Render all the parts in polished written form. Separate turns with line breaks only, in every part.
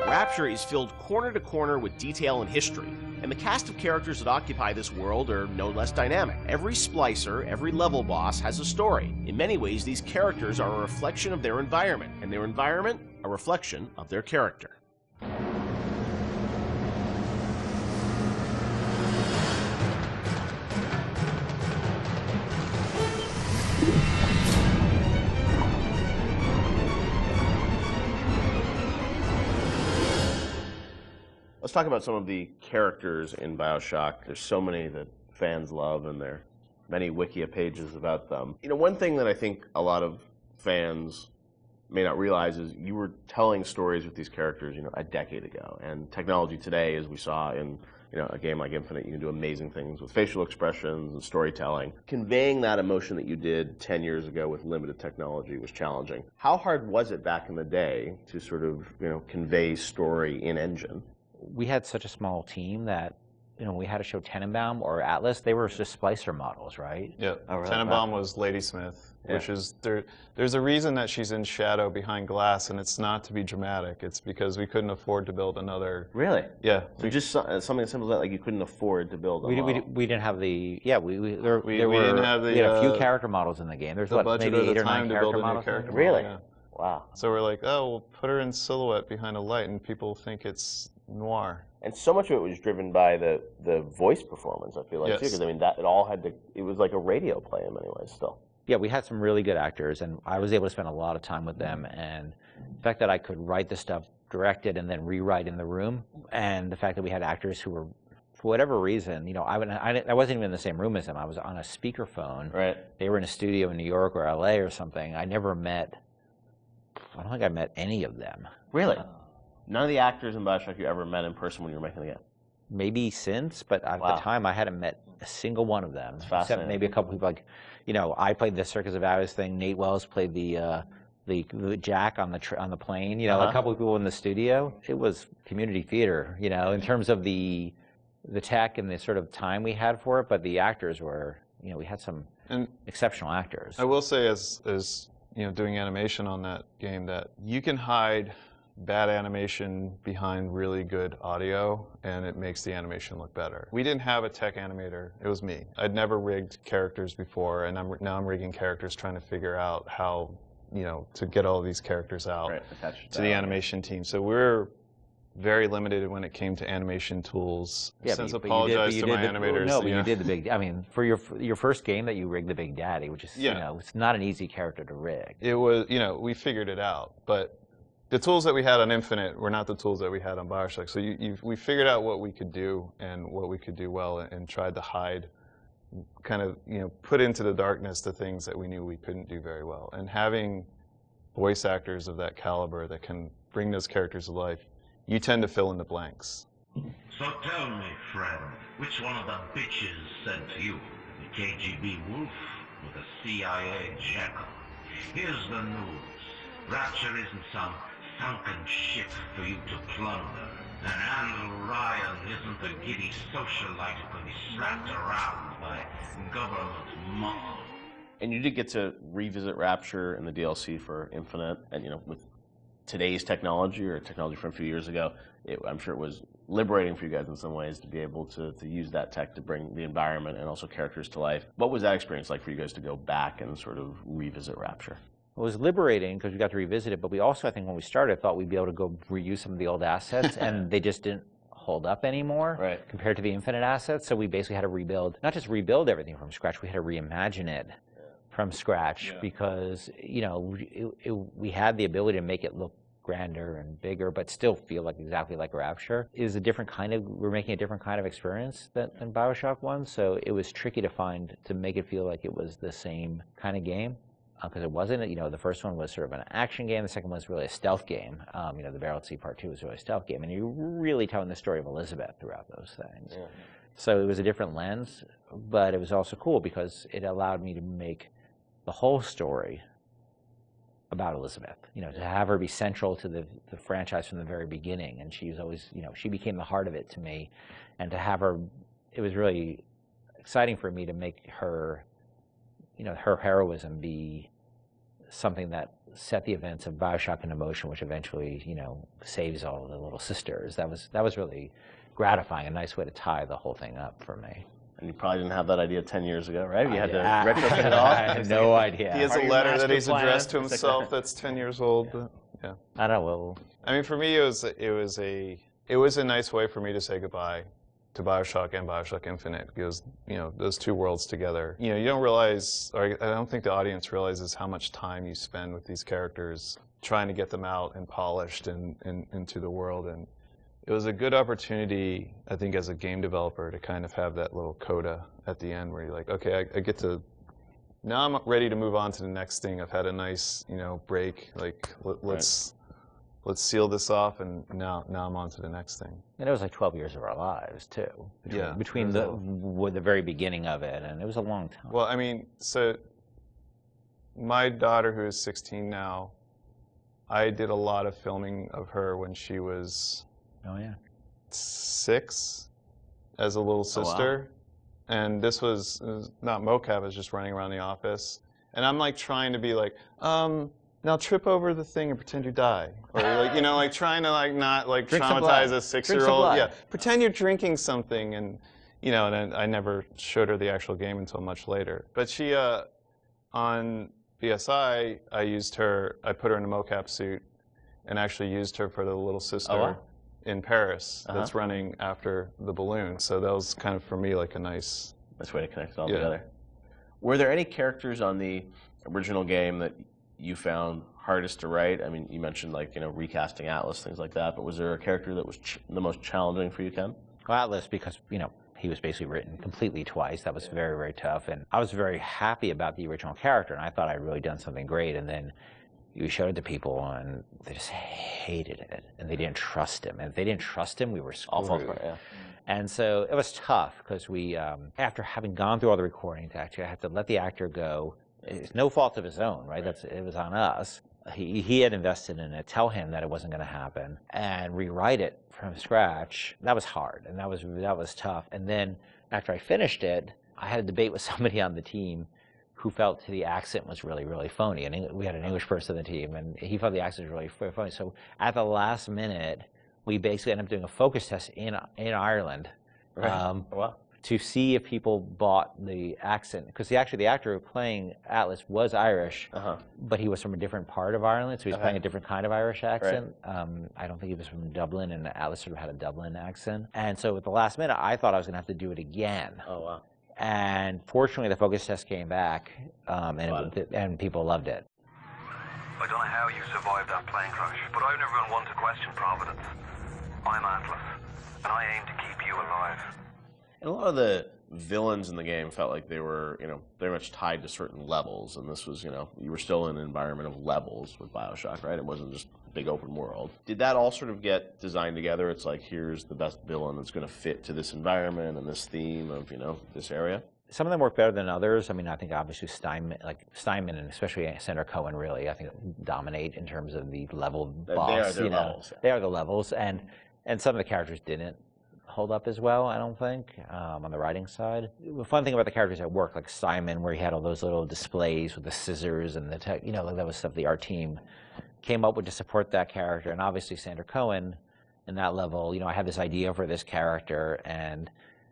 Rapture is filled corner to corner with detail and history, and the cast of characters that occupy this world are no less dynamic. Every splicer, every level boss has a story. In many ways, these characters are a reflection of their environment, and their environment a reflection of their character. Let's talk about some of the characters in Bioshock. There's so many that fans love, and there are many Wikia pages about them. You know, one thing that I think a lot of fans may not realize is you were telling stories with these characters, a decade ago. And technology today, as we saw in, a game like Infinite, you can do amazing things with facial expressions and storytelling. Conveying that emotion that you did 10 years ago with limited technology was challenging. How hard was it back in the day to sort of, convey story in engine?
We had such a small team that, we had to show Tenenbaum or Atlas. They were just splicer models, right?
Yeah, Tenenbaum was Ladysmith, which is, there's a reason that she's in shadow behind glass, and it's not to be dramatic. It's because we couldn't afford to build another.
Really?
Yeah.
So just something as simple as that, like you couldn't afford to build a model.
We didn't have the, we
didn't have the,
we had a few character models in the game. There's maybe 8 or 9 character models.
Really?
Yeah.
Wow.
So we're like, oh, we'll put her in silhouette behind a light, and people think it's noir.
And so much of it was driven by the voice performance, I feel like, too, because it was like a radio play in many ways still.
Yeah, we had some really good actors, and I was able to spend a lot of time with them, and the fact that I could write the stuff, direct it, and then rewrite in the room, and the fact that we had actors who were, for whatever reason, I wasn't even in the same room as them. I was on a speakerphone.
Right.
They were in a studio in New York or LA or something. I don't think I met any of them.
Really? None of the actors in Bioshock you ever met in person when you were making the game?
Maybe since, but at the time I hadn't met a single one of them. Except maybe a couple people I played the Circus of Hours thing. Nate Wells played the Jack on the plane. A couple of people in the studio. It was community theater, in terms of the tech and the sort of time we had for it. But the actors were, we had some exceptional actors.
I will say, as doing animation on that game, that you can hide bad animation behind really good audio, and it makes the animation look better. We didn't have a tech animator. It was me. I'd never rigged characters before, and now I'm rigging characters, trying to figure out how, to get all of these characters out to the animation team. So we're very limited when it came to animation tools.
Yeah,
Since apologize to my animators.
No, but you did the big. I mean, for your first game that you rigged the Big Daddy, which is it's not an easy character to rig.
It was, we figured it out, but the tools that we had on Infinite were not the tools that we had on Bioshock. So we figured out what we could do and what we could do well, and tried to hide, kind of, put into the darkness the things that we knew we couldn't do very well. And having voice actors of that caliber that can bring those characters to life, you tend to fill in the blanks.
So tell me, friend, which one of the bitches sent you? The KGB wolf or the CIA jackal? Here's the news. Rapture isn't some sunken ship for you to plunder. And Andrew Ryan isn't a giddy socialite who can be slapped around by government muscle.
And you did get to revisit Rapture in the DLC for Infinite, and with today's technology, or technology from a few years ago, I'm sure it was liberating for you guys in some ways to be able to use that tech to bring the environment and also characters to life. What was that experience like for you guys to go back and sort of revisit Rapture?
It was liberating because we got to revisit it, but we also, I think when we started, thought we'd be able to go reuse some of the old assets, and they just didn't hold up anymore compared to the Infinite assets. So we basically had to rebuild, not just rebuild everything from scratch, we had to reimagine it from scratch because, we had the ability to make it look grander and bigger, but still feel like exactly like Rapture. We're making a different kind of experience than Bioshock 1, so it was tricky to make it feel like it was the same kind of game. Because it wasn't, the first one was sort of an action game, the second one was really a stealth game. The Barrel Sea Part 2 was really a stealth game, and you're really telling the story of Elizabeth throughout those things. Yeah. So it was a different lens, but it was also cool because it allowed me to make the whole story about Elizabeth, to have her be central to the franchise from the very beginning, and she was always, she became the heart of it to me, and to have her, it was really exciting for me to make her, her heroism be something that set the events of Bioshock into motion, which eventually, saves all the little sisters. That was really gratifying, a nice way to tie the whole thing up for me.
And you probably didn't have that idea 10 years ago, right? You had to retrofit it all?
I have no idea.
He has a letter that he's addressed to himself that's 10 years old. Yeah.
I don't know.
I mean, for me, it was a nice way for me to say goodbye to Bioshock and Bioshock Infinite, because those two worlds together. You don't realize, or I don't think the audience realizes how much time you spend with these characters, trying to get them out and polished and into the world. And it was a good opportunity, I think, as a game developer, to kind of have that little coda at the end where you're like, okay, I get to. Now I'm ready to move on to the next thing. I've had a nice, break. Like, let's seal this off, and now I'm on to the next thing.
And it was like 12 years of our lives, too. Between the very beginning of it, and it was a long time.
Well, I mean, so my daughter, who is 16 now, I did a lot of filming of her when she was 6 as a little sister.
Oh, wow.
And this was not mocap, I was just running around the office. And I'm like trying to be like, now trip over the thing and pretend you die. Or like, trying to not traumatize a 6-year-old. Yeah, pretend you're drinking something, and and I never showed her the actual game until much later. But she, on BSI, I put her in a mocap suit and actually used her for the little sister in Paris that's running after the balloon. So that was kind of, for me, like a nice
way to connect it all together. Were there any characters on the original game that you found hardest to write? I mean, you mentioned recasting Atlas, things like that, but was there a character that was the most challenging for you, Ken?
Well, Atlas, because he was basically written completely twice. That was very, very tough, and I was very happy about the original character, and I thought I'd really done something great. And then we showed it to people, and they just hated it, and they didn't trust him. And if they didn't trust him, we were screwed. And so it was tough, because we, after having gone through all the recordings, actually, I had to let the actor go. It's no fault of his own, right? It was on us. He had invested in it, tell him that it wasn't going to happen, and rewrite it from scratch. That was hard, and that was tough. And then after I finished it, I had a debate with somebody on the team who felt the accent was really, really phony. And we had an English person on the team, and he felt the accent was really phony. So at the last minute, we basically ended up doing a focus test in Ireland. To see if people bought the accent, because the actor playing Atlas was Irish, but he was from a different part of Ireland, so he was playing a different kind of Irish accent. I don't think he was from Dublin, and Atlas sort of had a Dublin accent. And so at the last minute, I thought I was going to have to do it again.
Oh, wow.
And fortunately, the focus test came back, and people loved it.
I don't know how you survived that plane crash, but I've never been one to question Providence. I'm Atlas, and I aim to keep you alive.
And a lot of the villains in the game felt like they were, very much tied to certain levels. And this was, you were still in an environment of levels with Bioshock, right? It wasn't just a big open world. Did that all sort of get designed together? It's like, here's the best villain that's going to fit to this environment and this theme of, this area?
Some of them work better than others. I mean, I think obviously Steinman and especially Senator Cohen really, I think, dominate in terms of the level boss.
They are their levels.
They are the levels, and some of the characters didn't hold up as well, I don't think, on the writing side. The fun thing about the characters at work, like Simon, where he had all those little displays with the scissors and the tech, that was stuff the art team came up with to support that character. And obviously Sandra Cohen, in that level, I had this idea for this character, and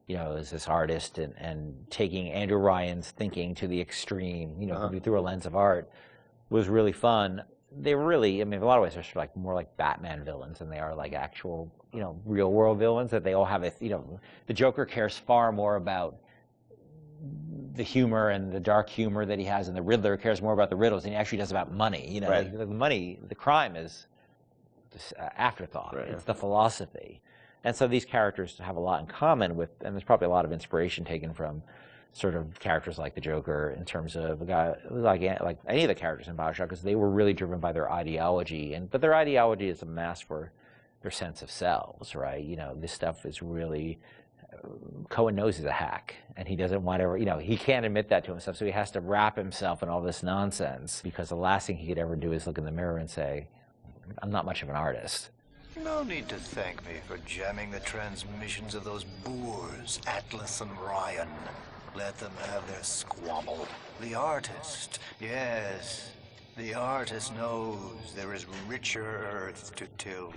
as this artist, and taking Andrew Ryan's thinking to the extreme, through a lens of art, was really fun. They really, in a lot of ways, they're sort of like more like Batman villains than they are like actual, real world villains. That they all have the Joker cares far more about the humor and the dark humor that he has, and the Riddler cares more about the riddles than he actually does about money. Like, the money, the crime is this afterthought. It's the philosophy. And so these characters have a lot in common with, and there's probably a lot of inspiration taken from sort of characters like the Joker in terms of a guy like any of the characters in Bioshock, because they were really driven by their ideology, but their ideology is a mask for their sense of selves, right? This stuff is really, Cohen knows he's a hack, and he doesn't want to, he can't admit that to himself, so he has to wrap himself in all this nonsense, because the last thing he could ever do is look in the mirror and say, I'm not much of an artist.
No need to thank me for jamming the transmissions of those boors, Atlas and Ryan. Let them have their squabble. The artist, yes, The artist knows there is richer earth to till.